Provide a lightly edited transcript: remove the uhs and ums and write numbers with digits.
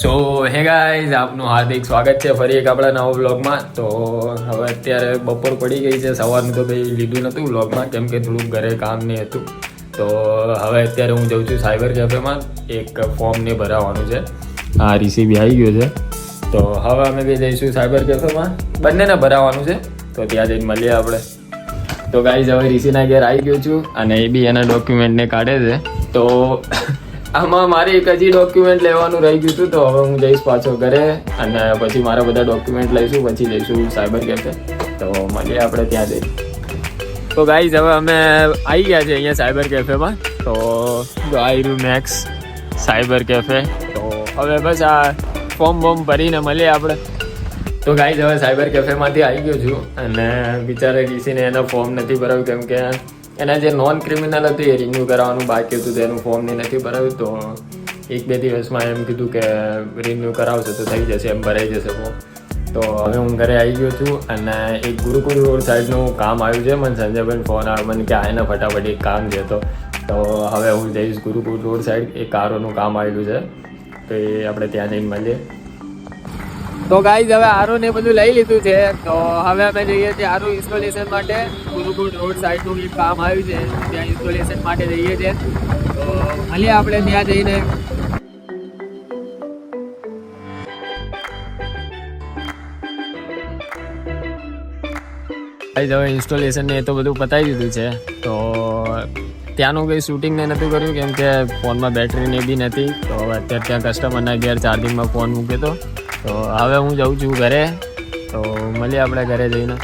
સો hey guys, આપનું હાર્દિક સ્વાગત છે ફરી એક આપણા નવા વ્લોગમાં. તો હવે અત્યારે બપોર પડી ગઈ છે. સવારનું તો કંઈ લીધું નહોતું વ્લોગમાં કેમ કે થોડુંક ઘરે કામ નહીં હતું. તો હવે અત્યારે હું જઉં છું સાયબર કેફેમાં, એક ફોર્મ ને ભરાવવાનું છે. આ રિસીવી આવી ગયો છે. તો હવે અમે બી જઈશું સાયબર કેફેમાં, બંનેને ભરાવવાનું છે. તો ત્યાં જઈને મળીએ આપણે. તો ગાઈઝ હવે રિસીના ઘેર આવી ગયો છું અને એ બી એના ડોક્યુમેન્ટને કાઢે છે. તો આમાં મારે એક હજી ડોક્યુમેન્ટ લેવાનું રહી ગયું હતું. તો હવે હું જઈશ પાછો ઘરે અને પછી મારા બધા ડોક્યુમેન્ટ લઈશું, પછી જઈશું સાયબર કેફે. તો મળીએ આપણે ત્યાં જઈ. તો ગાઈઝ હવે અમે આવી ગયા છે અહીંયા સાયબર કેફેમાં. તો જો આવી રહ્યું મેક્સ સાયબર કેફે. તો હવે બસ આ ફોર્મ ભરીને મળીએ આપણે. તો ગાઈઝ હવે સાયબર કેફેમાંથી આવી ગયો છું અને બિચારે ડીસીને એનો ફોર્મ નથી ભરાવ્યું કેમ કે એના જે નોન ક્રિમિનલ હતું એ રિન્યૂ કરાવવાનું બાકી હતું, તો એનું ફોર્મ નથી ભરાવ્યું. તો 1-2 દિવસમાં એમ કીધું કે રિન્યૂ કરાવશે તો થઈ જશે, એમ ભરાઈ જશે ફોર્મ. તો હવે હું ઘરે આવી ગયો છું અને એક ગુરુકુળ રોડ સાઈડનું કામ આવ્યું છે. મને સંજયભાઈ ફોન આવ્યો મને કે આને ફટાફટ એક કામ છે. તો હવે હું જઈશ ગુરુકુળ રોડ સાઈડ, એક કારોનું કામ આવેલું છે. તો એ આપણે ત્યાં જઈને મળીએ. તો ગાઈઝ હવે આરો ને બધું લઈ લીધું છે. તો હવે અમે જઈએ છીએ આરો ઇન્સ્ટોલેશન માટે. ગુરુકુળ રોડ સાઈડનું એક કામ આવ્યું છે, ત્યાં ઇન્સ્ટોલેશન માટે જઈએ છીએ. તો મળીએ આપણે ત્યાં જઈને. ગાઈઝ હવે ઇન્સ્ટોલેશન ને એ તો બધું પતાવી દીધું છે. તો ત્યાંનું કંઈ શૂટિંગ ને નહોતું કર્યું કેમ કે ફોનમાં બેટરી ને બી નથી. તો અત્યારે ત્યાં કસ્ટમરના ઘેર ચાર્જિંગમાં ફોન મૂક્યો હતો. તો હવે હું જાઉં છું ઘરે. તો મળીએ આપણે ઘરે જઈને.